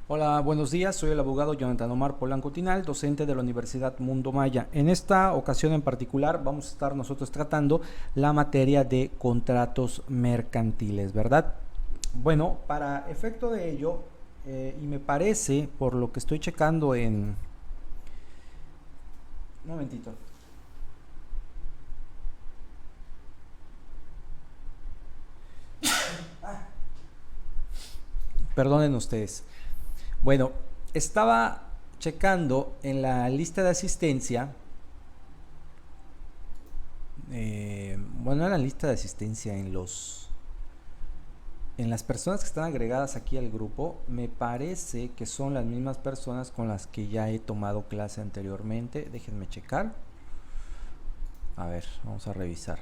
Hola, buenos días. Soy el abogado Jonathan Omar Polanco Tinal, docente de la Universidad Mundo Maya. En esta ocasión en particular vamos a estar nosotros tratando la materia de contratos mercantiles, ¿verdad? Bueno, para efecto de ello, y me parece, por lo que estoy checando en... Un momentito. Perdonen ustedes. Bueno, estaba checando en la lista de asistencia, bueno, en la lista de asistencia en las personas que están agregadas aquí al grupo, me parece que son las mismas personas con las que ya he tomado clase anteriormente. Déjenme checar. A ver, vamos a revisar.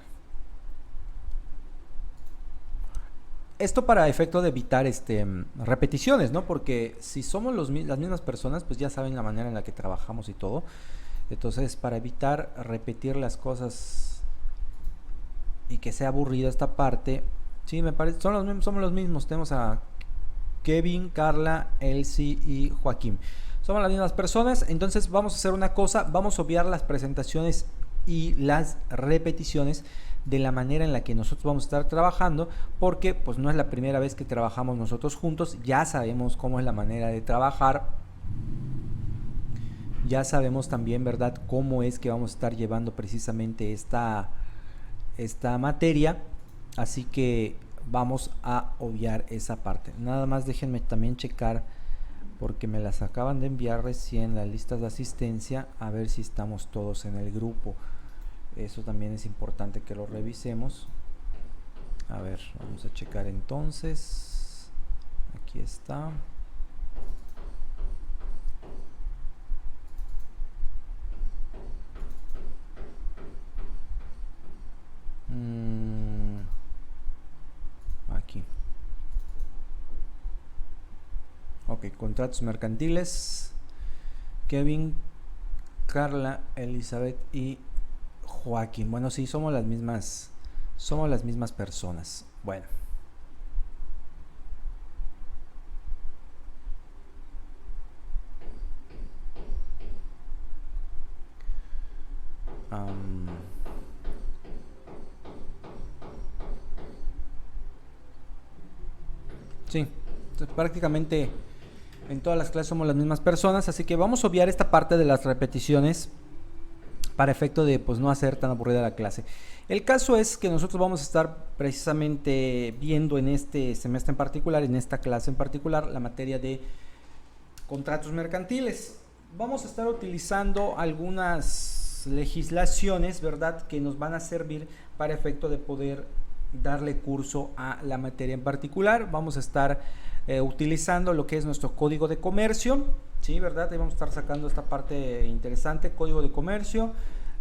Esto para efecto de evitar repeticiones, ¿no? Porque si somos las mismas personas, pues ya saben la manera en la que trabajamos y todo. Entonces, para evitar repetir las cosas y que sea aburrida esta parte, sí, me parece, somos los mismos. Tenemos a Kevin, Carla, Elsie y Joaquín. Somos las mismas personas, entonces vamos a hacer una cosa, vamos a obviar las presentaciones y las repeticiones de la manera en la que nosotros vamos a estar trabajando, porque pues no es la primera vez que trabajamos nosotros juntos, ya sabemos cómo es la manera de trabajar, ya sabemos también, ¿verdad?, cómo es que vamos a estar llevando precisamente esta materia, así que vamos a obviar esa parte. Nada más déjenme también checar, porque me las acaban de enviar recién las listas de asistencia, a ver si estamos todos en el grupo. Eso también es importante que lo revisemos. A ver, vamos a checar entonces. Aquí está. Aquí. Ok, contratos mercantiles. Kevin, Carla, Elizabeth y Joaquín. Bueno, sí, somos las mismas personas. Bueno. Um, sí, prácticamente en todas las clases somos las mismas personas, así que vamos a obviar esta parte de las repeticiones para efecto de pues no hacer tan aburrida la clase. El caso es que nosotros vamos a estar precisamente viendo en este semestre en particular, en esta clase en particular, la materia de contratos mercantiles. Vamos a estar utilizando algunas legislaciones, ¿verdad?, que nos van a servir para efecto de poder darle curso a la materia en particular. Vamos a estar utilizando lo que es nuestro código de comercio, ¿sí? ¿Verdad? Ahí vamos a estar sacando esta parte interesante: código de comercio,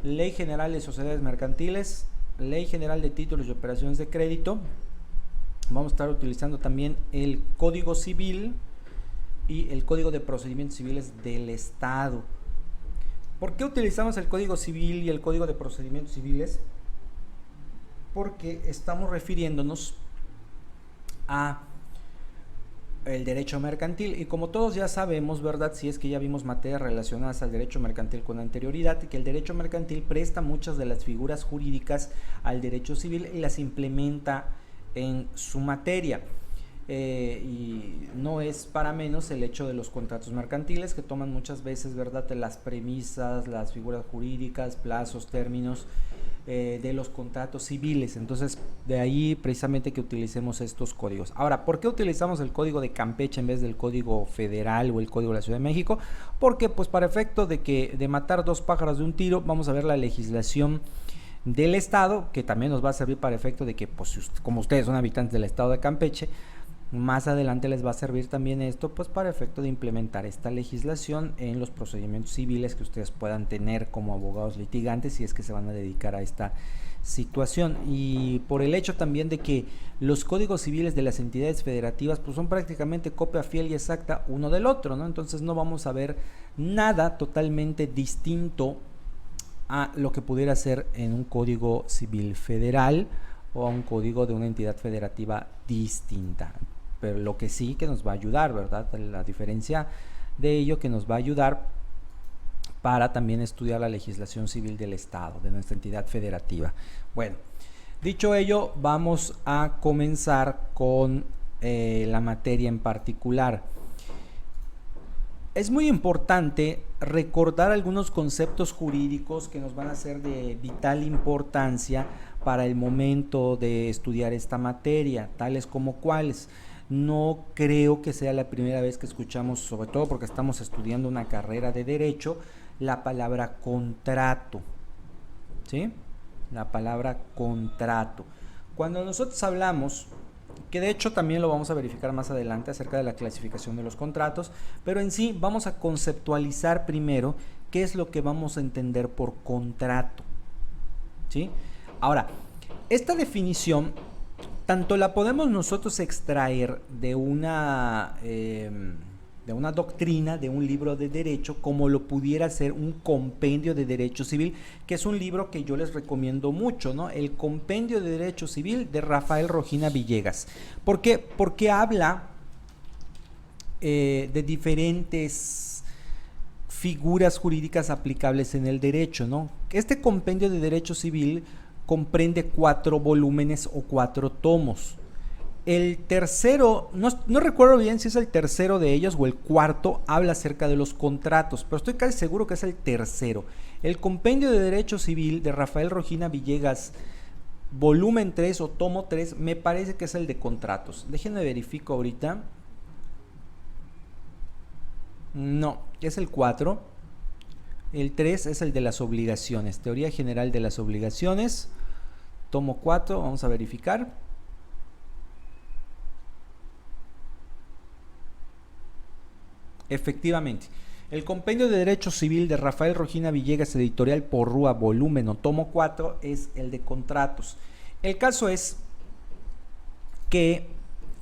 ley general de sociedades mercantiles, ley general de títulos y operaciones de crédito. Vamos a estar utilizando también el código civil y el código de procedimientos civiles del Estado. ¿Por qué utilizamos el código civil y el código de procedimientos civiles? Porque estamos refiriéndonos a el derecho mercantil, y como todos ya sabemos, ¿verdad?, si es que ya vimos materias relacionadas al derecho mercantil con anterioridad, que el derecho mercantil presta muchas de las figuras jurídicas al derecho civil y las implementa en su materia. Y no es para menos el hecho de los contratos mercantiles, que toman muchas veces, ¿verdad?, de las premisas, las figuras jurídicas, plazos, términos de los contratos civiles. Entonces, de ahí precisamente que utilicemos estos códigos. Ahora, ¿por qué utilizamos el código de Campeche en vez del código federal o el código de la Ciudad de México? Porque, pues, para efecto de matar dos pájaros de un tiro, vamos a ver la legislación del Estado, que también nos va a servir para efecto de que, pues, como ustedes son habitantes del Estado de Campeche, más adelante les va a servir también esto, pues, para efecto de implementar esta legislación en los procedimientos civiles que ustedes puedan tener como abogados litigantes, si es que se van a dedicar a esta situación. Y por el hecho también de que los códigos civiles de las entidades federativas pues son prácticamente copia fiel y exacta uno del otro, ¿no? Entonces no vamos a ver nada totalmente distinto a lo que pudiera ser en un código civil federal o a un código de una entidad federativa distinta. pero lo que sí que nos va a ayudar, ¿verdad? La diferencia de ello que nos va a ayudar para también estudiar la legislación civil del Estado, de nuestra entidad federativa. Bueno, dicho ello, vamos a comenzar con la materia en particular. Es muy importante recordar algunos conceptos jurídicos que nos van a ser de vital importancia para el momento de estudiar esta materia, tales como cuáles. No creo que sea la primera vez que escuchamos, sobre todo porque estamos estudiando una carrera de derecho, la palabra contrato, ¿sí? La palabra contrato. Cuando nosotros hablamos, que de hecho también lo vamos a verificar más adelante acerca de la clasificación de los contratos, pero en sí vamos a conceptualizar primero qué es lo que vamos a entender por contrato, ¿sí? Ahora, esta definición tanto la podemos nosotros extraer de una doctrina, de un libro de derecho, como lo pudiera ser un compendio de derecho civil, que es un libro que yo les recomiendo mucho, ¿no? El compendio de derecho civil de Rafael Rojina Villegas. ¿Por qué? Porque habla de diferentes figuras jurídicas aplicables en el derecho, ¿no? Este compendio de derecho civil comprende 4 volúmenes o 4 tomos. El tercero, no recuerdo bien si es el tercero de ellos o el cuarto, habla acerca de los contratos, pero estoy casi seguro que es el tercero. El compendio de derecho civil de Rafael Rojina Villegas, volumen 3 o tomo 3, me parece que es el de contratos. Déjenme verifico ahorita. No, es el 4. El 3 es el de las obligaciones, teoría general de las obligaciones, tomo 4, vamos a verificar. Efectivamente, el compendio de derecho civil de Rafael Rojina Villegas, editorial Porrúa, volumen o tomo 4, es el de contratos. El caso es que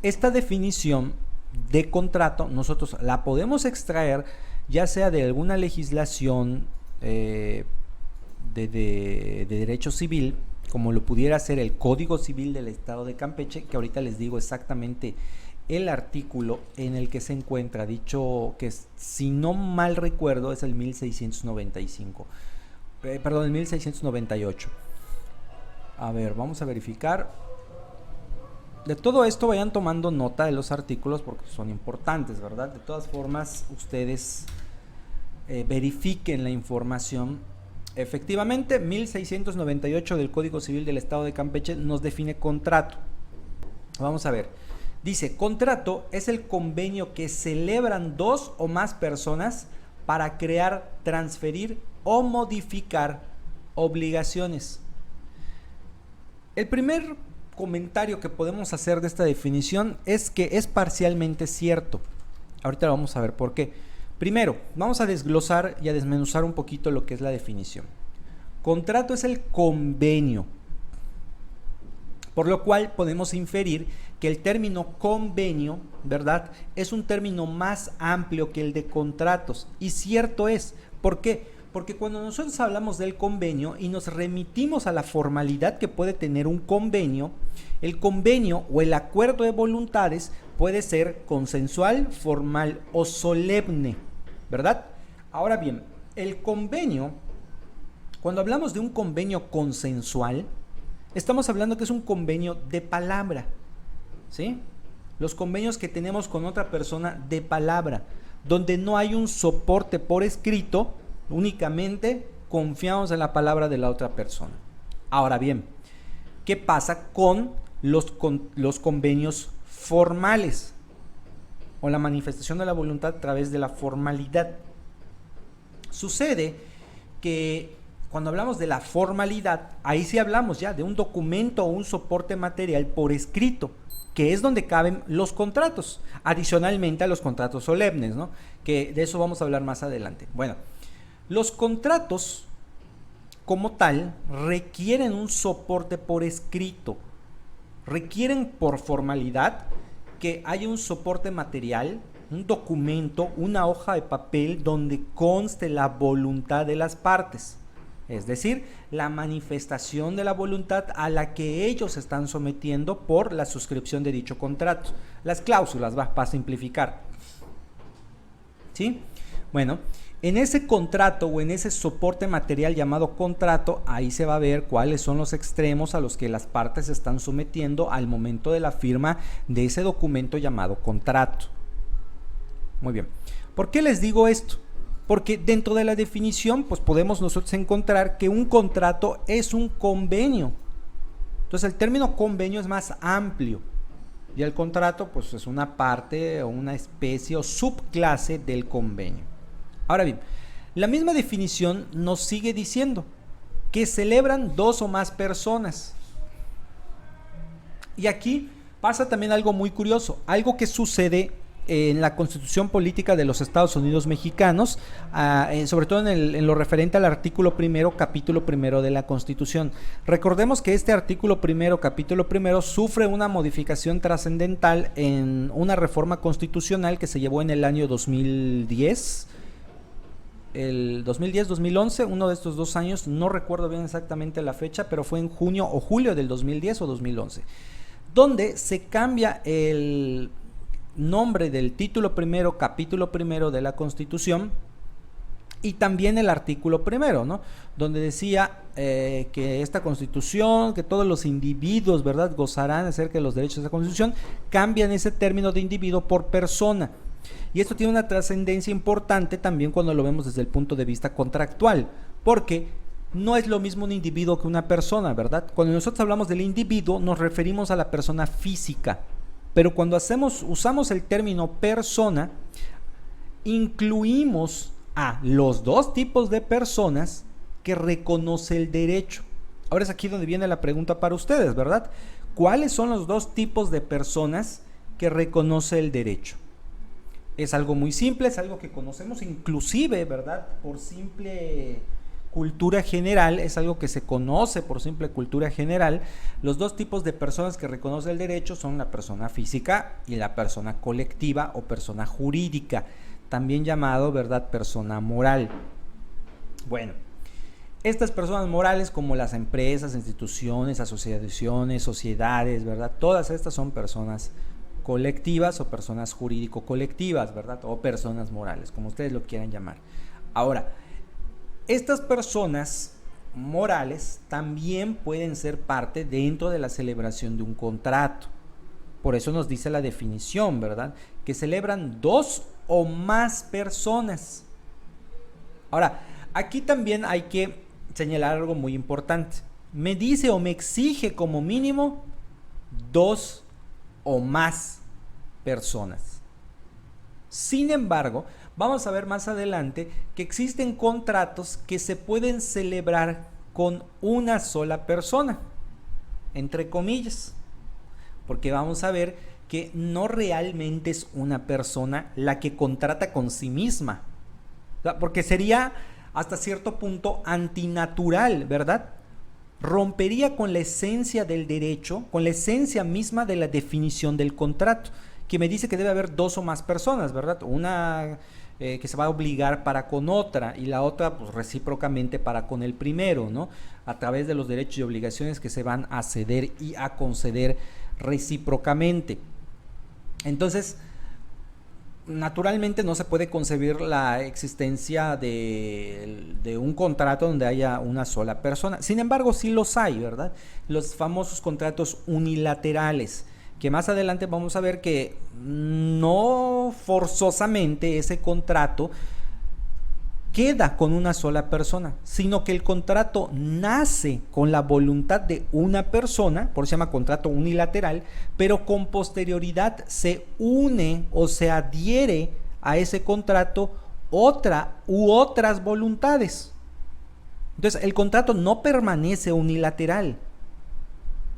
esta definición de contrato nosotros la podemos extraer ya sea de alguna legislación de derecho civil, como lo pudiera ser el Código Civil del Estado de Campeche, que ahorita les digo exactamente el artículo en el que se encuentra, dicho que si no mal recuerdo es el 1695, perdón, el 1698. A ver, vamos a verificar. De todo esto vayan tomando nota de los artículos porque son importantes, ¿verdad? De todas formas, ustedes verifiquen la información. Efectivamente, 1698 del Código Civil del Estado de Campeche nos define contrato. Vamos a ver. Dice, contrato es el convenio que celebran 2 o más personas para crear, transferir o modificar obligaciones. El primer comentario que podemos hacer de esta definición es que es parcialmente cierto. Ahorita vamos a ver por qué. Primero, vamos a desglosar y a desmenuzar un poquito lo que es la definición. Contrato es el convenio, por lo cual podemos inferir que el término convenio, ¿verdad?, es un término más amplio que el de contratos. Y cierto es. ¿Por qué? Porque cuando nosotros hablamos del convenio y nos remitimos a la formalidad que puede tener un convenio, el convenio o el acuerdo de voluntades puede ser consensual, formal o solemne, ¿verdad? Ahora bien, el convenio, cuando hablamos de un convenio consensual, estamos hablando que es un convenio de palabra, ¿sí? Los convenios que tenemos con otra persona de palabra, donde no hay un soporte por escrito, únicamente confiamos en la palabra de la otra persona. Ahora bien, ¿qué pasa con los convenios formales o la manifestación de la voluntad a través de la formalidad? Sucede que cuando hablamos de la formalidad, ahí sí hablamos ya de un documento o un soporte material por escrito, que es donde caben los contratos, adicionalmente a los contratos solemnes, ¿no? Que de eso vamos a hablar más adelante. Bueno, los contratos como tal requieren un soporte por escrito, requieren por formalidad que haya un soporte material, un documento, una hoja de papel donde conste la voluntad de las partes, Es decir, la manifestación de la voluntad a la que ellos se están sometiendo por la suscripción de dicho contrato. Las cláusulas, para simplificar. ¿Sí? Bueno, en ese contrato o en ese soporte material llamado contrato, ahí se va a ver cuáles son los extremos a los que las partes se están sometiendo al momento de la firma de ese documento llamado contrato. Muy bien. ¿Por qué les digo esto? Porque dentro de la definición, pues podemos nosotros encontrar que un contrato es un convenio. Entonces el término convenio es más amplio y el contrato pues es una parte o una especie o subclase del convenio. Ahora bien, la misma definición nos sigue diciendo que celebran dos o más personas. Y aquí pasa también algo muy curioso, algo que sucede en la Constitución Política de los Estados Unidos Mexicanos, sobre todo en lo referente al artículo primero, capítulo primero de la Constitución. Recordemos que este artículo primero, capítulo primero, sufre una modificación trascendental en una reforma constitucional que se llevó en el año 2010, el 2010-2011, uno de estos 2 años, no recuerdo bien exactamente la fecha, pero fue en junio o julio del 2010 o 2011, donde se cambia el nombre del título primero, capítulo primero de la Constitución y también el artículo primero, ¿no? Donde decía que esta Constitución, que todos los individuos, ¿verdad?, gozarán acerca de los derechos de la Constitución, cambian ese término de individuo por persona. Y esto tiene una trascendencia importante también cuando lo vemos desde el punto de vista contractual, porque no es lo mismo un individuo que una persona, ¿verdad? Cuando nosotros hablamos del individuo nos referimos a la persona física, pero cuando usamos el término persona, incluimos a los dos tipos de personas que reconoce el derecho. Ahora es aquí donde viene la pregunta para ustedes, ¿verdad? ¿Cuáles son los dos tipos de personas que reconoce el derecho? Es algo muy simple, es algo que conocemos inclusive, ¿verdad?, por simple cultura general, es algo que se conoce por simple cultura general. Los dos tipos de personas que reconoce el derecho son la persona física y la persona colectiva o persona jurídica, también llamado, ¿verdad?, persona moral. Bueno, estas personas morales, como las empresas, instituciones, asociaciones, sociedades, ¿verdad?, todas estas son personas colectivas o personas jurídico-colectivas, ¿verdad?, o personas morales, como ustedes lo quieran llamar. Ahora, estas personas morales también pueden ser parte dentro de la celebración de un contrato. Por eso nos dice la definición, ¿verdad?, que celebran dos o más personas. Ahora, aquí también hay que señalar algo muy importante. Me dice o me exige como mínimo dos o más personas. Sin embargo, vamos a ver más adelante que existen contratos que se pueden celebrar con una sola persona, entre comillas, porque vamos a ver que no realmente es una persona la que contrata con sí misma, porque sería hasta cierto punto antinatural, ¿verdad? Rompería con la esencia del derecho, con la esencia misma de la definición del contrato, que me dice que debe haber dos o más personas, ¿verdad? Una que se va a obligar para con otra y la otra pues recíprocamente para con el primero, ¿no? A través de los derechos y obligaciones que se van a ceder y a conceder recíprocamente. Entonces, naturalmente no se puede concebir la existencia de un contrato donde haya una sola persona. Sin embargo, sí los hay, ¿verdad? Los famosos contratos unilaterales, que más adelante vamos a ver que no forzosamente ese contrato queda con una sola persona, sino que el contrato nace con la voluntad de una persona, por eso se llama contrato unilateral, pero con posterioridad se une o se adhiere a ese contrato otra u otras voluntades. Entonces el contrato no permanece unilateral,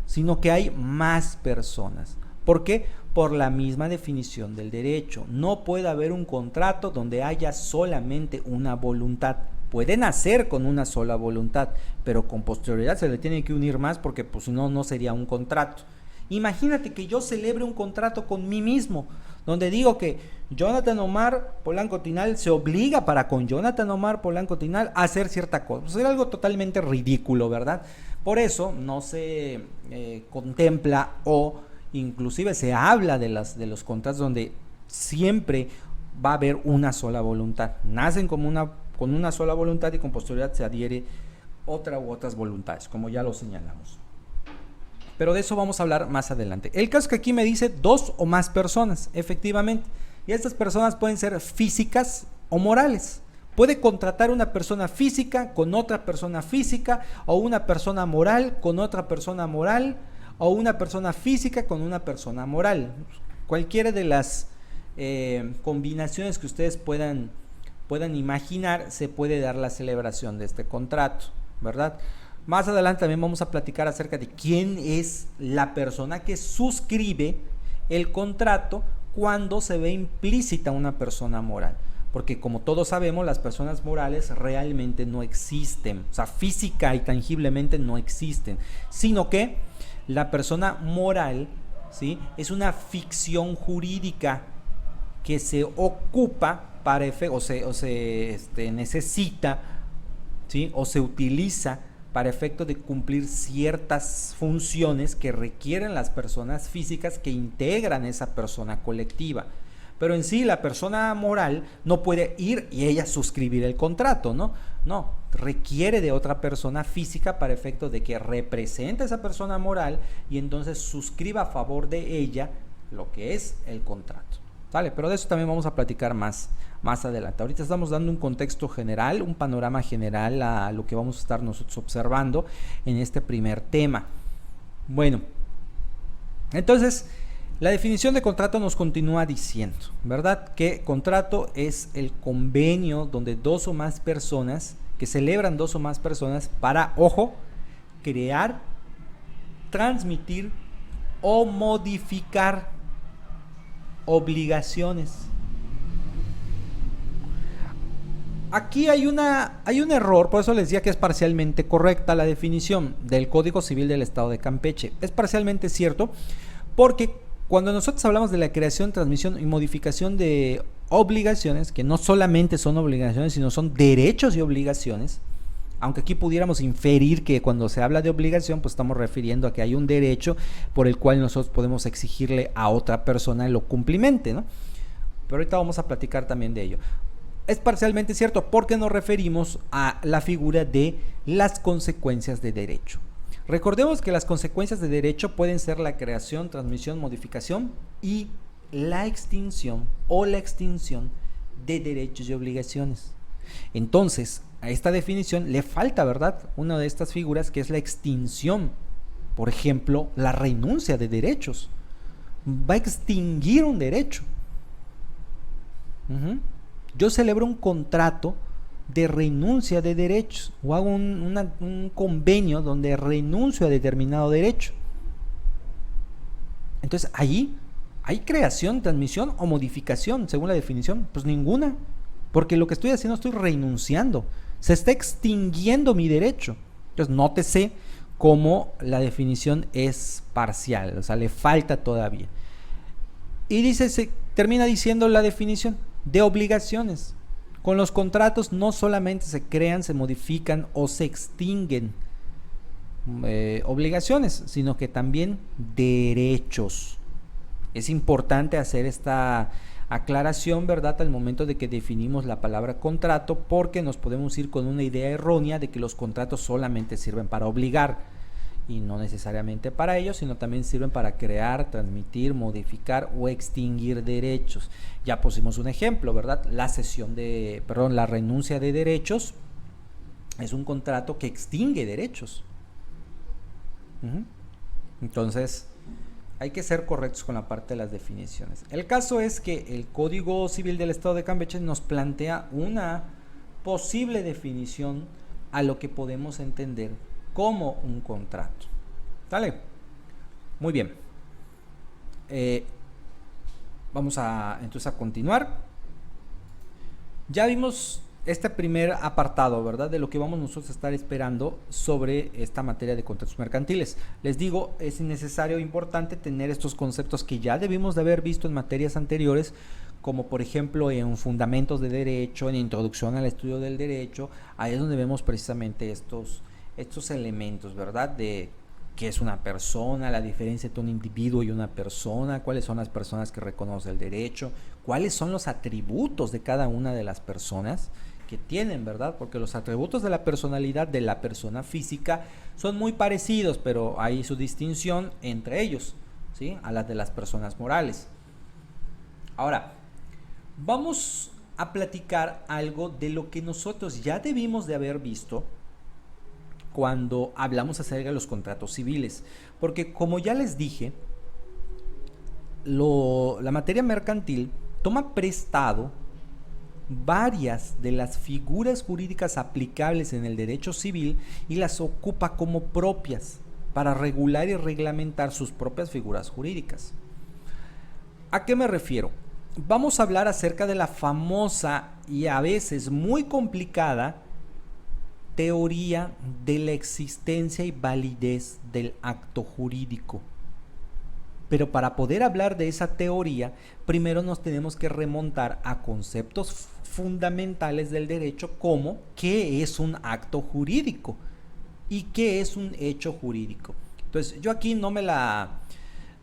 sino que hay más personas. ¿Por qué? Por la misma definición del derecho. No puede haber un contrato donde haya solamente una voluntad. Puede nacer con una sola voluntad, pero con posterioridad se le tiene que unir más porque pues no sería un contrato. Imagínate que yo celebre un contrato con mí mismo, donde digo que Jonathan Omar Polanco Tinal se obliga para con Jonathan Omar Polanco Tinal a hacer cierta cosa. Pues era algo totalmente ridículo, ¿verdad? Por eso no se contempla o inclusive se habla de los contratos donde siempre va a haber una sola voluntad. Nacen con una sola voluntad y con posterioridad se adhiere otra u otras voluntades, como ya lo señalamos. Pero de eso vamos a hablar más adelante. El caso es que aquí me dice 2 o más personas, efectivamente. Y estas personas pueden ser físicas o morales. Puede contratar una persona física con otra persona física, o una persona moral con otra persona moral, o una persona física con una persona moral. Cualquiera de las combinaciones que ustedes puedan imaginar, se puede dar la celebración de este contrato, ¿verdad? Más adelante también vamos a platicar acerca de quién es la persona que suscribe el contrato cuando se ve implícita una persona moral. Porque como todos sabemos, las personas morales realmente no existen, o sea, física y tangiblemente no existen, sino que la persona moral, ¿sí?, es una ficción jurídica que se ocupa para o se necesita, ¿sí?, o se utiliza para efecto de cumplir ciertas funciones que requieren las personas físicas que integran esa persona colectiva. Pero en sí la persona moral no puede ir y ella suscribir el contrato, ¿no? No, requiere de otra persona física para efecto de que represente a esa persona moral y entonces suscriba a favor de ella lo que es el contrato. ¿Sale? Pero de eso también vamos a platicar más adelante. Ahorita estamos dando un contexto general, un panorama general a lo que vamos a estar nosotros observando en este primer tema. Bueno, entonces la definición de contrato nos continúa diciendo, ¿verdad?, que contrato es el convenio donde 2 o más personas, que celebran 2 o más personas para, ojo, crear, transmitir o modificar obligaciones. Aquí hay un error, por eso les decía que es parcialmente correcta la definición del Código Civil del Estado de Campeche. Es parcialmente cierto porque cuando nosotros hablamos de la creación, transmisión y modificación de obligaciones, que no solamente son obligaciones, sino son derechos y obligaciones, aunque aquí pudiéramos inferir que cuando se habla de obligación, pues estamos refiriendo a que hay un derecho por el cual nosotros podemos exigirle a otra persona lo cumplimente, ¿no? Pero ahorita vamos a platicar también de ello. Es parcialmente cierto porque nos referimos a la figura de las consecuencias de derecho. Recordemos que las consecuencias de derecho pueden ser la creación, transmisión, modificación y la extinción o la extinción de derechos y obligaciones. Entonces, a esta definición le falta, ¿verdad?, una de estas figuras, que es la extinción. Por ejemplo, la renuncia de derechos. Va a extinguir un derecho. Yo celebro un contrato de renuncia de derechos o hago un convenio donde renuncio a determinado derecho. Entonces, ahí ¿hay creación, transmisión o modificación según la definición? Pues ninguna, porque lo que estoy haciendo, estoy renunciando. Se está extinguiendo mi derecho. Entonces, nótese cómo la definición es parcial, o sea, le falta todavía. Y dice, termina diciendo la definición de obligaciones. Con los contratos no solamente se crean, se modifican o se extinguen obligaciones, sino que también derechos. Es importante hacer esta aclaración, ¿verdad?, al momento de que definimos la palabra contrato, porque nos podemos ir con una idea errónea de que los contratos solamente sirven para obligar, y no necesariamente para ello, sino también sirven para crear, transmitir, modificar o extinguir derechos. Ya pusimos un ejemplo, ¿verdad? La renuncia de derechos es un contrato que extingue derechos. Entonces, hay que ser correctos con la parte de las definiciones. El caso es que el Código Civil del Estado de Campeche nos plantea una posible definición a lo que podemos entender como un contrato. ¿Sale? Muy bien. Vamos entonces a continuar. Ya vimos este primer apartado, ¿verdad? De lo que vamos nosotros a estar esperando sobre esta materia de contratos mercantiles. Les digo, es necesario, importante tener estos conceptos que ya debimos de haber visto en materias anteriores, como por ejemplo en fundamentos de derecho, en introducción al estudio del derecho. Ahí es donde vemos precisamente estos elementos, ¿verdad? De qué es una persona, la diferencia entre un individuo y una persona, cuáles son las personas que reconocen el derecho, cuáles son los atributos de cada una de las personas que tienen, ¿verdad? Porque los atributos de la personalidad de la persona física son muy parecidos, pero hay su distinción entre ellos, ¿sí? A las de las personas morales. Ahora, vamos a platicar algo de lo que nosotros ya debimos de haber visto cuando hablamos acerca de los contratos civiles. Porque como ya les dije, la materia mercantil toma prestado varias de las figuras jurídicas aplicables en el derecho civil y las ocupa como propias para regular y reglamentar sus propias figuras jurídicas. ¿A qué me refiero? Vamos a hablar acerca de la famosa y a veces muy complicada teoría de la existencia y validez del acto jurídico. Pero para poder hablar de esa teoría, primero nos tenemos que remontar a conceptos fundamentales del derecho como qué es un acto jurídico y qué es un hecho jurídico. Entonces, yo aquí no me la...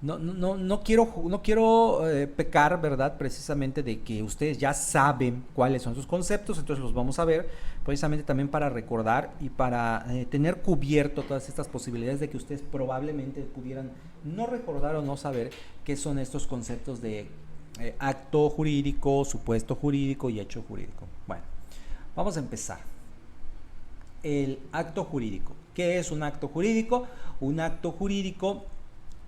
No quiero pecar, ¿verdad? Precisamente de que ustedes ya saben cuáles son sus conceptos, entonces los vamos a ver precisamente también para recordar y para tener cubierto todas estas posibilidades de que ustedes probablemente pudieran no recordar o no saber qué son estos conceptos de acto jurídico, supuesto jurídico y hecho jurídico. Bueno, vamos a empezar. El acto jurídico. ¿Qué es un acto jurídico? Un acto jurídico,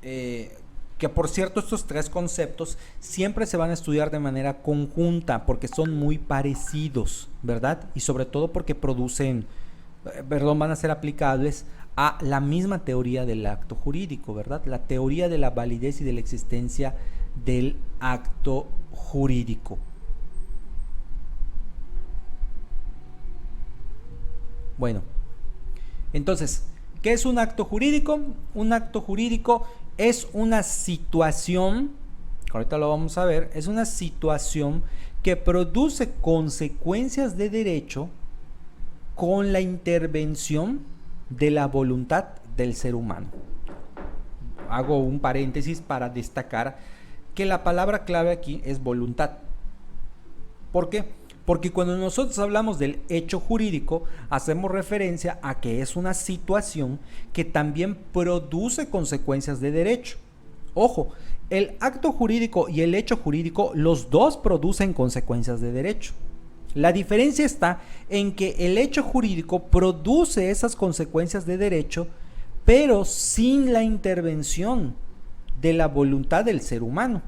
que por cierto estos tres conceptos siempre se van a estudiar de manera conjunta porque son muy parecidos, ¿verdad? Y sobre todo porque van a ser aplicables a la misma teoría del acto jurídico, ¿verdad? La teoría de la validez y de la existencia del acto jurídico. Bueno, entonces, ¿qué es un acto jurídico? Un acto jurídico es una situación, ahorita lo vamos a ver, es una situación que produce consecuencias de derecho con la intervención de la voluntad del ser humano. Hago un paréntesis para destacar que la palabra clave aquí es voluntad. ¿Por qué? Porque cuando nosotros hablamos del hecho jurídico, hacemos referencia a que es una situación que también produce consecuencias de derecho. Ojo, el acto jurídico y el hecho jurídico, los dos producen consecuencias de derecho. La diferencia está en que el hecho jurídico produce esas consecuencias de derecho, pero sin la intervención de la voluntad del ser humano.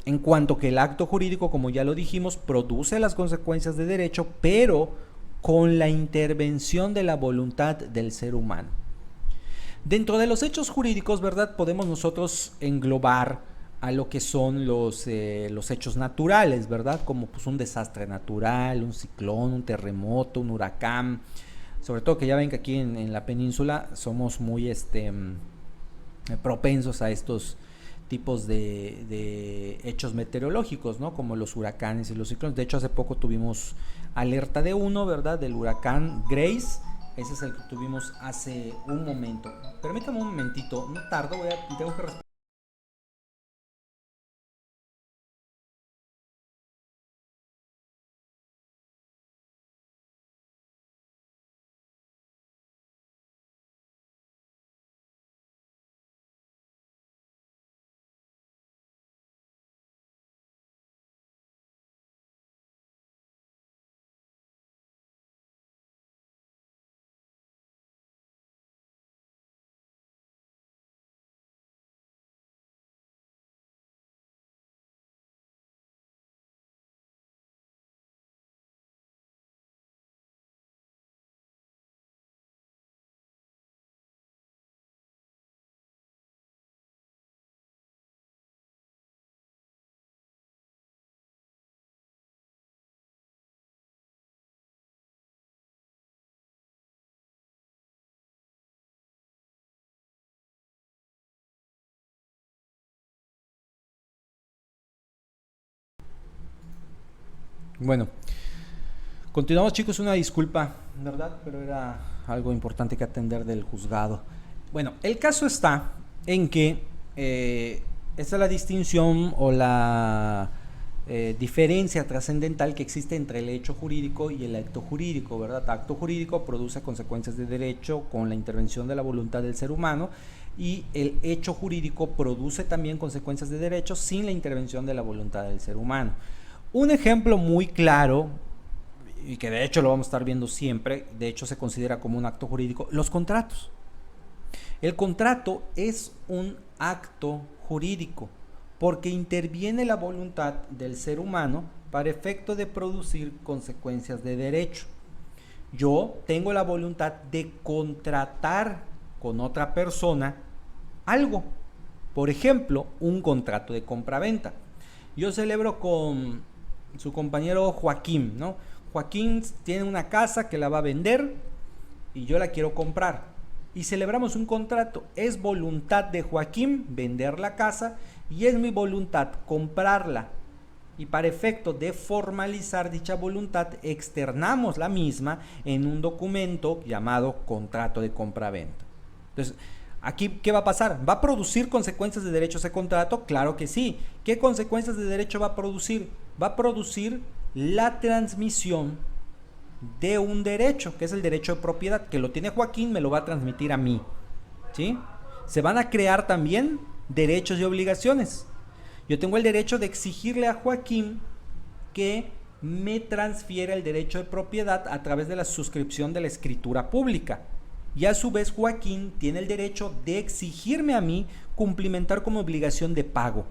En cuanto que el acto jurídico, como ya lo dijimos, produce las consecuencias de derecho, pero con la intervención de la voluntad del ser humano. Dentro de los hechos jurídicos, ¿verdad? Podemos nosotros englobar a lo que son los hechos naturales, ¿verdad? Como pues un desastre natural, un ciclón, un terremoto, un huracán. Sobre todo que ya ven que aquí en la península somos muy propensos a estos tipos de hechos meteorológicos, ¿no? Como los huracanes y los ciclones. De hecho, hace poco tuvimos alerta de uno, ¿verdad? Del huracán Grace. Ese es el que tuvimos hace un momento. Permítame un momentito, no tardo, tengo que responder. Bueno, continuamos, chicos, una disculpa, ¿verdad? Pero era algo importante que atender del juzgado. Bueno, el caso está en que esta es la distinción o la diferencia trascendental que existe entre el hecho jurídico y el acto jurídico, ¿verdad? Acto jurídico produce consecuencias de derecho con la intervención de la voluntad del ser humano, y el hecho jurídico produce también consecuencias de derecho sin la intervención de la voluntad del ser humano. Un ejemplo muy claro, y que de hecho lo vamos a estar viendo siempre, de hecho se considera como un acto jurídico, los contratos. El contrato es un acto jurídico porque interviene la voluntad del ser humano para efecto de producir consecuencias de derecho. Yo tengo la voluntad de contratar con otra persona algo, por ejemplo, un contrato de compraventa. Yo celebro con su compañero Joaquín, ¿no? Joaquín tiene una casa que la va a vender y yo la quiero comprar. Y celebramos un contrato. Es voluntad de Joaquín vender la casa y es mi voluntad comprarla. Y para efecto de formalizar dicha voluntad, externamos la misma en un documento llamado contrato de compraventa. Entonces, aquí, ¿qué va a pasar? ¿Va a producir consecuencias de derecho ese contrato? Claro que sí. ¿Qué consecuencias de derecho va a producir? Va a producir la transmisión de un derecho, que es el derecho de propiedad, que lo tiene Joaquín, me lo va a transmitir a mí, ¿sí? Se van a crear también derechos y obligaciones. Yo tengo el derecho de exigirle a Joaquín que me transfiera el derecho de propiedad a través de la suscripción de la escritura pública. Y a su vez Joaquín tiene el derecho de exigirme a mí cumplimentar como obligación de pago,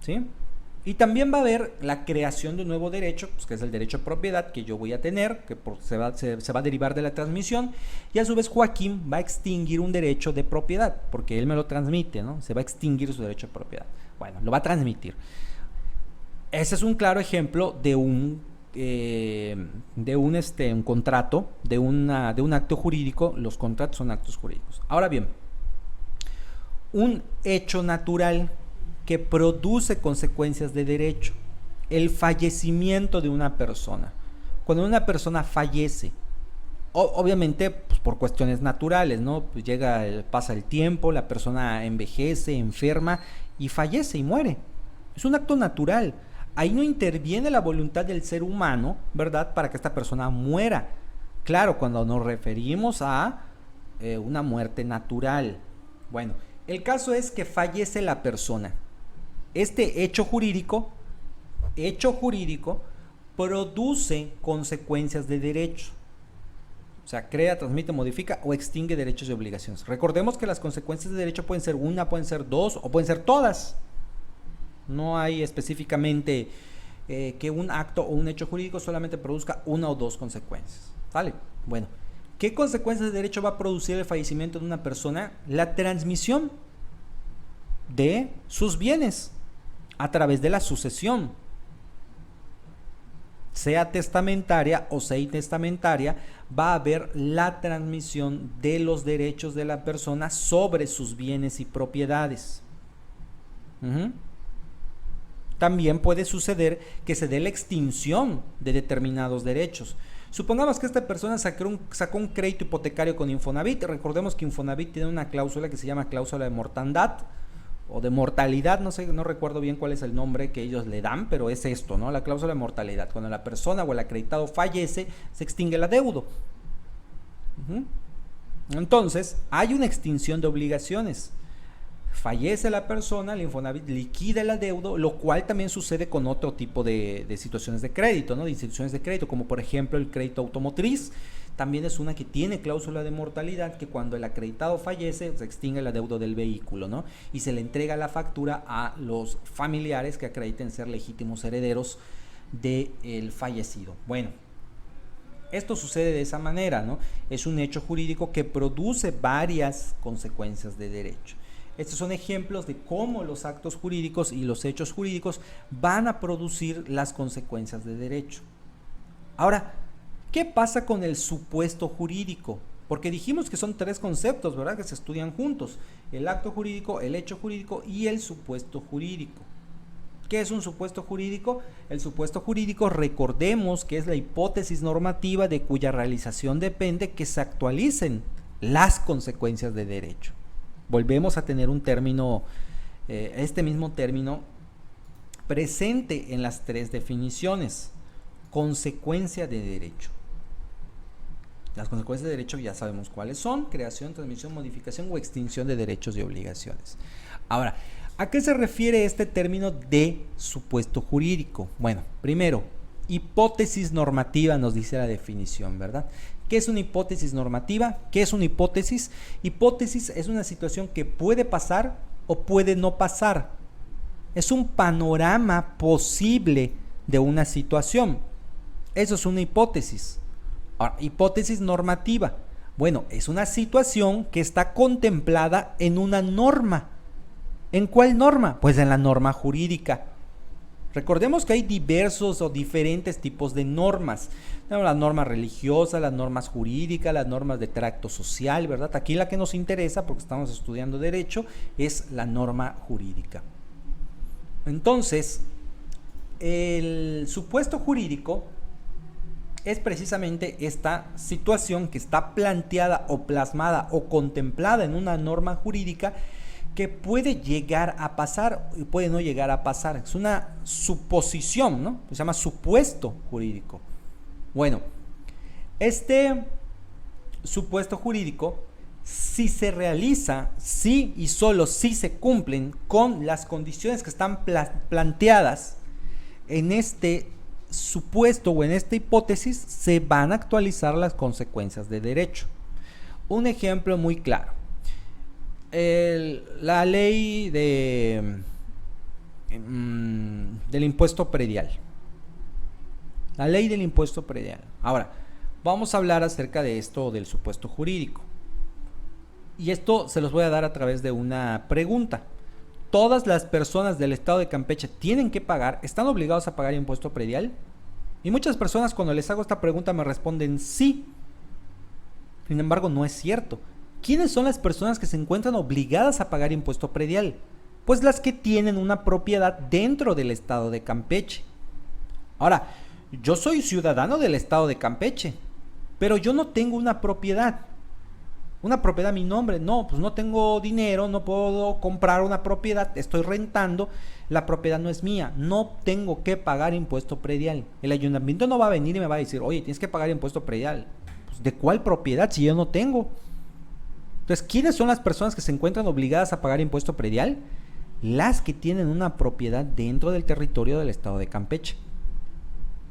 ¿sí? Y también va a haber la creación de un nuevo derecho, pues, que es el derecho de propiedad que yo voy a tener, que se va a derivar de la transmisión, y a su vez Joaquín va a extinguir un derecho de propiedad, porque él me lo transmite, ¿no? Se va a extinguir su derecho de propiedad. Bueno, lo va a transmitir. Ese es un claro ejemplo de un contrato, de un acto jurídico. Los contratos son actos jurídicos. Ahora bien, un hecho natural que produce consecuencias de derecho, el fallecimiento de una persona. Cuando una persona fallece, obviamente pues, por cuestiones naturales, ¿no? Pues pasa el tiempo, la persona envejece, enferma y fallece y muere. Es un acto natural. Ahí no interviene la voluntad del ser humano, ¿verdad?, para que esta persona muera. Claro, cuando nos referimos a una muerte natural. Bueno, el caso es que fallece la persona. Este hecho jurídico produce consecuencias de derecho. O sea, crea, transmite, modifica o extingue derechos y obligaciones. Recordemos que las consecuencias de derecho pueden ser una, pueden ser dos o pueden ser todas. No hay específicamente que un acto o un hecho jurídico solamente produzca una o dos consecuencias. ¿Vale? Bueno, ¿qué consecuencias de derecho va a producir el fallecimiento de una persona? La transmisión de sus bienes a través de la sucesión, sea testamentaria o sea intestamentaria. Va a haber la transmisión de los derechos de la persona sobre sus bienes y propiedades. También puede suceder que se dé la extinción de determinados derechos. Supongamos que esta persona sacó un crédito hipotecario con Infonavit. Recordemos que Infonavit tiene una cláusula que se llama cláusula de mortandad o de mortalidad, no recuerdo bien cuál es el nombre que ellos le dan, pero es esto, ¿no? La cláusula de mortalidad. Cuando la persona o el acreditado fallece, se extingue el adeudo. Entonces, hay una extinción de obligaciones. Fallece la persona, el Infonavit liquida el adeudo, lo cual también sucede con otro tipo de situaciones de crédito, ¿no? De instituciones de crédito, como por ejemplo el crédito automotriz. También es una que tiene cláusula de mortalidad, que cuando el acreditado fallece se extingue el adeudo del vehículo, ¿no? Y se le entrega la factura a los familiares que acrediten ser legítimos herederos del fallecido. Bueno, esto sucede de esa manera, ¿no? Es un hecho jurídico que produce varias consecuencias de derecho. Estos son ejemplos de cómo los actos jurídicos y los hechos jurídicos van a producir las consecuencias de derecho. Ahora, ¿qué pasa con el supuesto jurídico? Porque dijimos que son tres conceptos, ¿verdad?, que se estudian juntos: el acto jurídico, el hecho jurídico y el supuesto jurídico. ¿Qué es un supuesto jurídico? El supuesto jurídico, recordemos que es la hipótesis normativa de cuya realización depende que se actualicen las consecuencias de derecho. Volvemos a tener un término, este mismo término presente en las tres definiciones. Consecuencia de derecho. Las consecuencias de derecho ya sabemos cuáles son: creación, transmisión, modificación o extinción de derechos y obligaciones. Ahora, ¿a qué se refiere este término de supuesto jurídico? Bueno, primero, hipótesis normativa nos dice la definición, ¿verdad? ¿Qué es una hipótesis normativa? ¿Qué es una hipótesis? Hipótesis es una situación que puede pasar o puede no pasar. Es un panorama posible de una situación. Eso es una hipótesis. Ahora, hipótesis normativa. Bueno, es una situación que está contemplada en una norma. ¿En cuál norma? Pues en la norma jurídica. Recordemos que hay diversos o diferentes tipos de normas. Tenemos las normas religiosas, las normas jurídicas, las normas de tracto social, ¿verdad? Aquí la que nos interesa, porque estamos estudiando derecho, es la norma jurídica. Entonces, el supuesto jurídico es precisamente esta situación que está planteada o plasmada o contemplada en una norma jurídica que puede llegar a pasar y puede no llegar a pasar. Es una suposición, ¿no? Se llama supuesto jurídico. Bueno, este supuesto jurídico, si se realiza, si y solo si se cumplen con las condiciones que están planteadas en este supuesto o en esta hipótesis, se van a actualizar las consecuencias de derecho. Un ejemplo muy claro: la ley del impuesto predial. La ley del impuesto predial. Ahora, vamos a hablar acerca de esto del supuesto jurídico. Y esto se los voy a dar a través de una pregunta. ¿Todas las personas del estado de Campeche tienen que pagar, están obligados a pagar impuesto predial? Y muchas personas, cuando les hago esta pregunta, me responden sí. Sin embargo, no es cierto. ¿Quiénes son las personas que se encuentran obligadas a pagar impuesto predial? Pues las que tienen una propiedad dentro del estado de Campeche. Ahora, yo soy ciudadano del estado de Campeche, pero yo no tengo una propiedad a mi nombre. No, pues no tengo dinero, no puedo comprar una propiedad, estoy rentando, la propiedad no es mía, no tengo que pagar impuesto predial. El ayuntamiento no va a venir y me va a decir: oye, tienes que pagar impuesto predial. Pues, ¿de cuál propiedad si yo no tengo? Entonces, ¿quiénes son las personas que se encuentran obligadas a pagar impuesto predial? Las que tienen una propiedad dentro del territorio del estado de Campeche.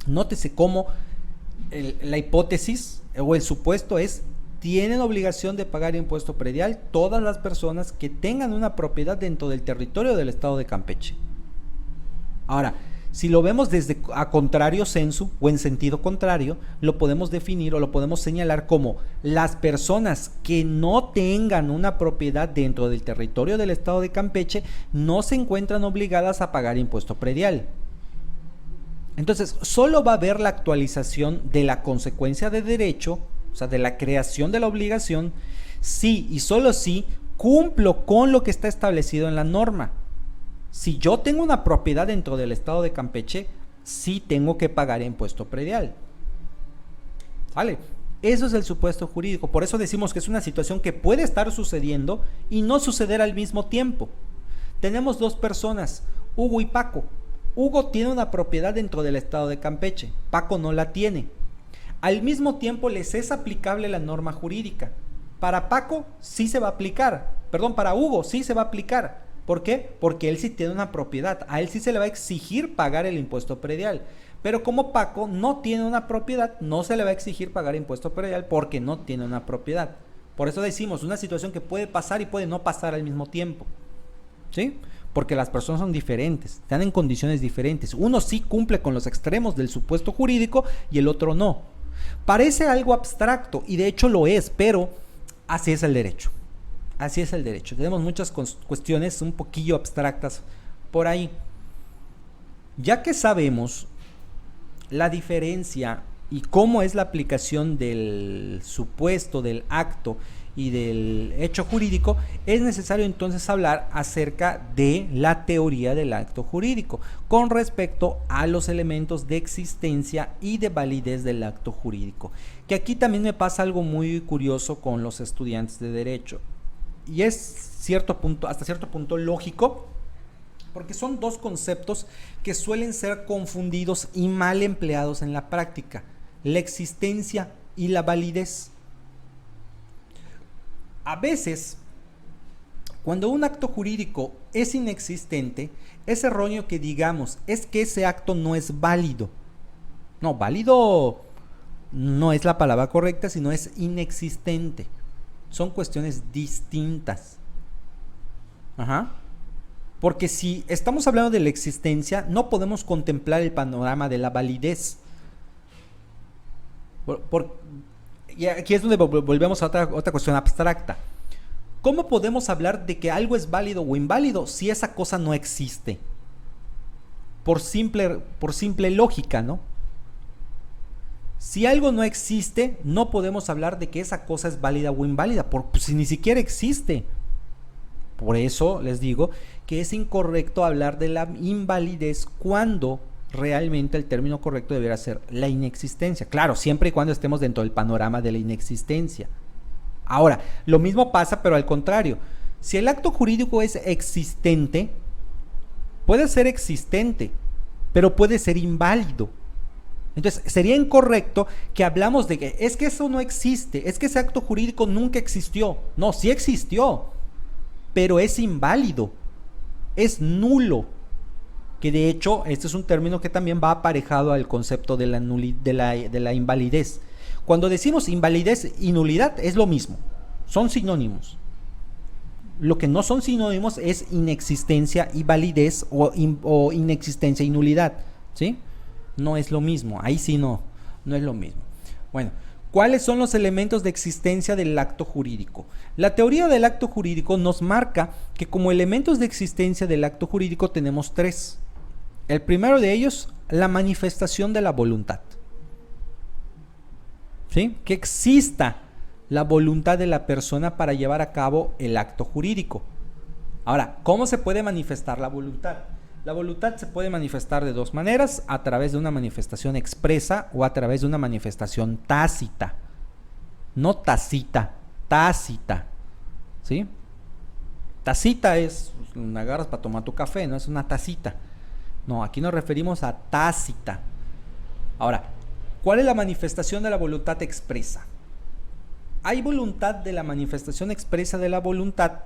Nótese cómo la hipótesis o el supuesto es: tienen obligación de pagar impuesto predial todas las personas que tengan una propiedad dentro del territorio del estado de Campeche. Ahora, si lo vemos desde a contrario sensu o en sentido contrario, lo podemos definir o lo podemos señalar como: las personas que no tengan una propiedad dentro del territorio del estado de Campeche no se encuentran obligadas a pagar impuesto predial. Entonces, solo va a haber la actualización de la consecuencia de derecho, o sea, de la creación de la obligación, si y solo si cumplo con lo que está establecido en la norma. Si yo tengo una propiedad dentro del estado de Campeche, sí tengo que pagar impuesto predial. ¿Vale? Eso es el supuesto jurídico. Por eso decimos que es una situación que puede estar sucediendo y no suceder al mismo tiempo. Tenemos dos personas, Hugo y Paco. Hugo tiene una propiedad dentro del estado de Campeche, Paco no la tiene. Al mismo tiempo les es aplicable la norma jurídica. Para Paco sí se va a aplicar, para Hugo sí se va a aplicar. ¿Por qué? Porque él sí tiene una propiedad, a él sí se le va a exigir pagar el impuesto predial. Pero como Paco no tiene una propiedad, no se le va a exigir pagar impuesto predial porque no tiene una propiedad. Por eso decimos, una situación que puede pasar y puede no pasar al mismo tiempo. ¿Sí? Porque las personas son diferentes, están en condiciones diferentes. Uno sí cumple con los extremos del supuesto jurídico y el otro no. Parece algo abstracto y de hecho lo es, pero así es el derecho. Así es el derecho. Tenemos muchas cuestiones un poquillo abstractas por ahí. Ya que sabemos la diferencia y cómo es la aplicación del supuesto, del acto y del hecho jurídico, es necesario entonces hablar acerca de la teoría del acto jurídico con respecto a los elementos de existencia y de validez del acto jurídico. Que aquí también me pasa algo muy curioso con los estudiantes de derecho, y es hasta cierto punto lógico, porque son dos conceptos que suelen ser confundidos y mal empleados en la práctica: la existencia y la validez. A veces, cuando un acto jurídico es inexistente, es erróneo que digamos es que ese acto no es válido. No, válido no es la palabra correcta, sino es inexistente. Son cuestiones distintas. Ajá. Porque si estamos hablando de la existencia, no podemos contemplar el panorama de la validez. Y aquí es donde volvemos a otra cuestión abstracta. ¿Cómo podemos hablar de que algo es válido o inválido si esa cosa no existe? Por simple lógica, ¿no? Si algo no existe, no podemos hablar de que esa cosa es válida o inválida, pues, si ni siquiera existe. Por eso les digo que es incorrecto hablar de la invalidez cuando realmente el término correcto debería ser la inexistencia. Claro, siempre y cuando estemos dentro del panorama de la inexistencia. Ahora, lo mismo pasa, pero al contrario. Si el acto jurídico es existente, puede ser existente, pero puede ser inválido. Entonces, sería incorrecto que hablamos de que es que eso no existe, es que ese acto jurídico nunca existió. No, sí existió, pero es inválido, es nulo. Que de hecho, este es un término que también va aparejado al concepto de la invalidez. Cuando decimos invalidez y nulidad es lo mismo, son sinónimos. Lo que no son sinónimos es inexistencia y validez o inexistencia y nulidad, ¿sí? No es lo mismo, ahí sí no es lo mismo. Bueno, ¿cuáles son los elementos de existencia del acto jurídico? La teoría del acto jurídico nos marca que como elementos de existencia del acto jurídico tenemos tres. El primero de ellos, la manifestación de la voluntad. ¿Sí? Que exista la voluntad de la persona para llevar a cabo el acto jurídico. Ahora, ¿cómo se puede manifestar la voluntad? La voluntad se puede manifestar de dos maneras: a través de una manifestación expresa o a través de una manifestación tácita. No tacita, tácita. ¿Sí? Tacita es, la agarras para tomar tu café, no es una tacita. No, aquí nos referimos a tácita. Ahora, ¿cuál es la manifestación de la voluntad expresa? Hay voluntad de la manifestación expresa de la voluntad,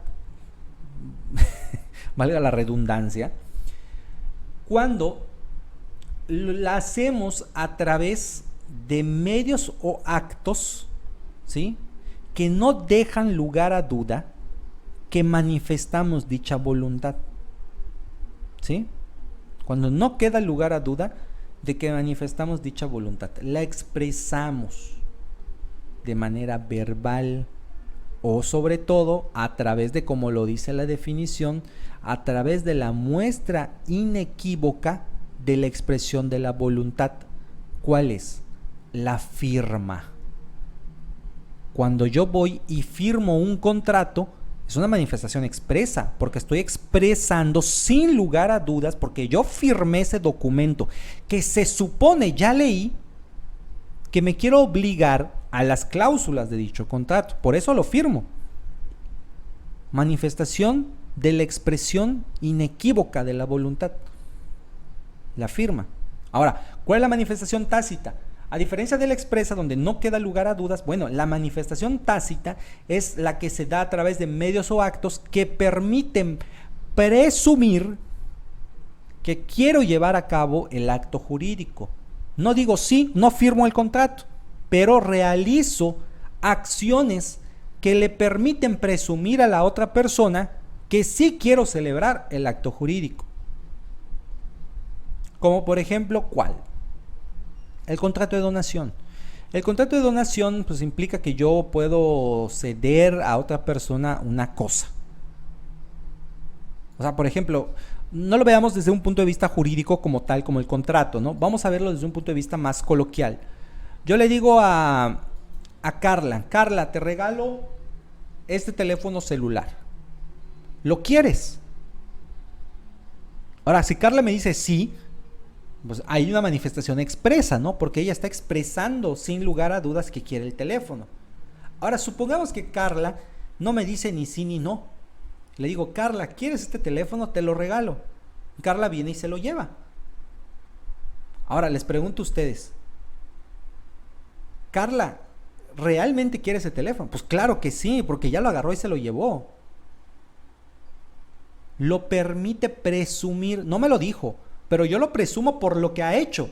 valga la redundancia, cuando la hacemos a través de medios o actos, ¿sí?, que no dejan lugar a duda que manifestamos dicha voluntad. ¿Sí? Cuando no queda lugar a duda de que manifestamos dicha voluntad, la expresamos de manera verbal o sobre todo a través de, como lo dice la definición, a través de la muestra inequívoca de la expresión de la voluntad. ¿Cuál es? La firma. Cuando yo voy y firmo un contrato, es una manifestación expresa, porque estoy expresando sin lugar a dudas, porque yo firmé ese documento que se supone ya leí, que me quiero obligar a las cláusulas de dicho contrato. Por eso lo firmo. Manifestación de la expresión inequívoca de la voluntad. La firma. Ahora, ¿cuál es la manifestación tácita? A diferencia de la expresa, donde no queda lugar a dudas, bueno, la manifestación tácita es la que se da a través de medios o actos que permiten presumir que quiero llevar a cabo el acto jurídico. No digo sí, no firmo el contrato, pero realizo acciones que le permiten presumir a la otra persona que sí quiero celebrar el acto jurídico. Como por ejemplo, ¿cuál? El contrato de donación. El contrato de donación pues implica que yo puedo ceder a otra persona una cosa. O sea, por ejemplo, no lo veamos desde un punto de vista jurídico como tal, como el contrato, ¿no? Vamos a verlo desde un punto de vista más coloquial. Yo le digo a Carla, te regalo este teléfono celular. ¿Lo quieres? Ahora, si Carla me dice sí, pues hay una manifestación expresa, ¿no? Porque ella está expresando sin lugar a dudas que quiere el teléfono. Ahora, supongamos que Carla no me dice ni sí ni no. Le digo, Carla, ¿quieres este teléfono? Te lo regalo. Carla viene y se lo lleva. Ahora, les pregunto a ustedes, Carla, ¿realmente quiere ese teléfono? Pues claro que sí, porque ya lo agarró y se lo llevó. Lo permite presumir, no me lo dijo, pero yo lo presumo por lo que ha hecho.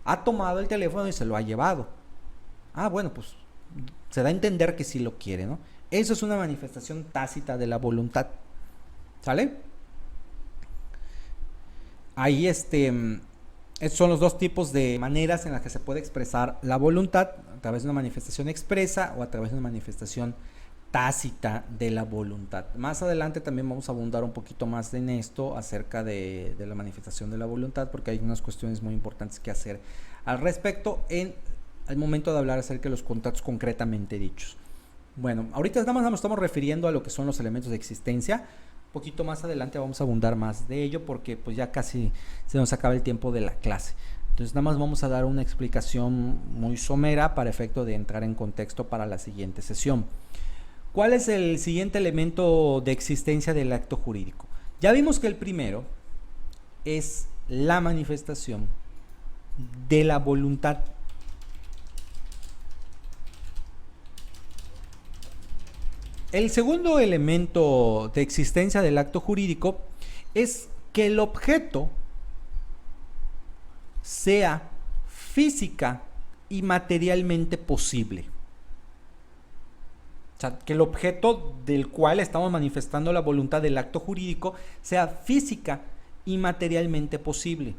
Ha tomado el teléfono y se lo ha llevado. Ah, bueno, pues se da a entender que sí lo quiere, ¿no? Eso es una manifestación tácita de la voluntad. ¿Sale? Ahí estos son los dos tipos de maneras en las que se puede expresar la voluntad, a través de una manifestación expresa o a través de una manifestación tácita de la voluntad. Más adelante también vamos a abundar un poquito más en esto acerca de la manifestación de la voluntad, porque hay unas cuestiones muy importantes que hacer al respecto al momento de hablar acerca de los contratos concretamente dichos. Bueno, ahorita nada más nos estamos refiriendo a lo que son los elementos de existencia. Un poquito más adelante vamos a abundar más de ello porque pues ya casi se nos acaba el tiempo de la clase. Entonces nada más vamos a dar una explicación muy somera para efecto de entrar en contexto para la siguiente sesión. ¿Cuál es el siguiente elemento de existencia del acto jurídico? Ya vimos que el primero es la manifestación de la voluntad. El segundo elemento de existencia del acto jurídico es que el objeto sea física y materialmente posible. O sea, que el objeto del cual estamos manifestando la voluntad del acto jurídico sea física y materialmente posible.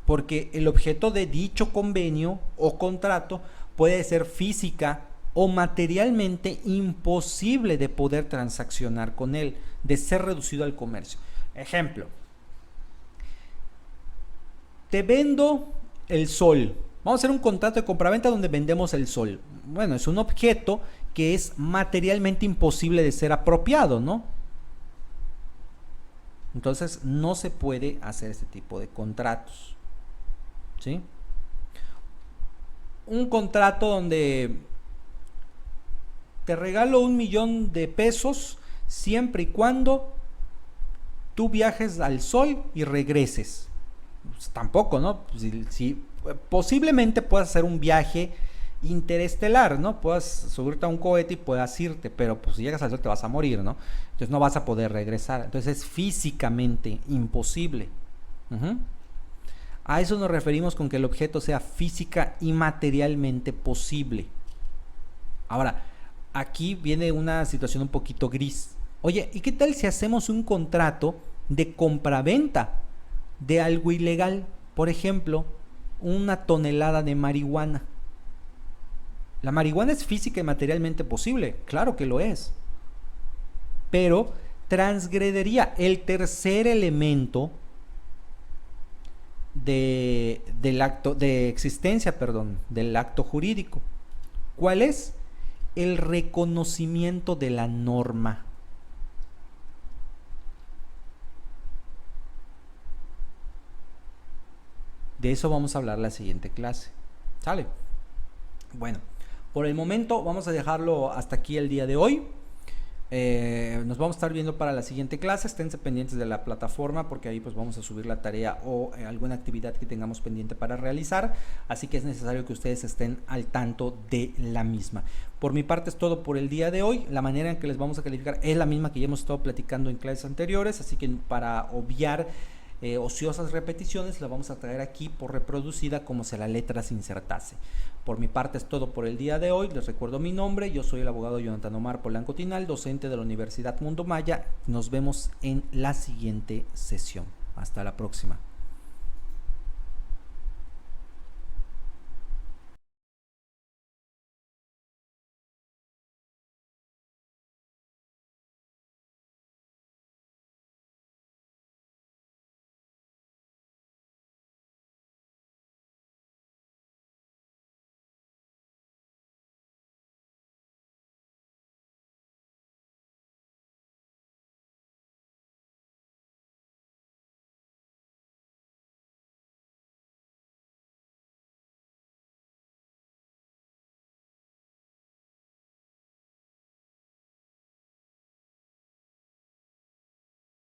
Porque el objeto de dicho convenio o contrato puede ser física o materialmente imposible de poder transaccionar con él, de ser reducido al comercio. Ejemplo, te vendo el sol. Vamos a hacer un contrato de compraventa donde vendemos el sol. Bueno, es un objeto que es materialmente imposible de ser apropiado, ¿no? Entonces no se puede hacer este tipo de contratos, ¿sí? Un contrato donde te regalo 1,000,000 de pesos siempre y cuando tú viajes al sol y regreses. Pues tampoco, ¿no? Si posiblemente puedas hacer un viaje interestelar, ¿no? Puedas subirte a un cohete y puedas irte, pero pues si llegas al sol te vas a morir, ¿no? Entonces no vas a poder regresar. Entonces es físicamente imposible. A eso nos referimos con que el objeto sea física y materialmente posible. Ahora, aquí viene una situación un poquito gris. Oye, ¿y qué tal si hacemos un contrato de compraventa de algo ilegal? Por ejemplo, 1 tonelada de marihuana. La marihuana es física y materialmente posible, claro que lo es, pero transgredería el tercer elemento del acto de existencia, del acto jurídico. ¿Cuál es? El reconocimiento de la norma. De eso vamos a hablar la siguiente clase. ¿Sale? Bueno, por el momento vamos a dejarlo hasta aquí el día de hoy. Nos vamos a estar viendo para la siguiente clase. Esténse pendientes de la plataforma porque ahí pues vamos a subir la tarea o alguna actividad que tengamos pendiente para realizar, así que es necesario que ustedes estén al tanto de la misma. Por mi parte es todo por el día de hoy. La manera en que les vamos a calificar es la misma que ya hemos estado platicando en clases anteriores, así que para obviar ociosas repeticiones la vamos a traer aquí por reproducida como si la letra se insertase. Por mi parte es todo por el día de hoy. Les recuerdo mi nombre, yo soy el abogado Jonathan Omar Polanco Tinal, docente de la Universidad Mundo Maya. Nos vemos en la siguiente sesión. Hasta la próxima.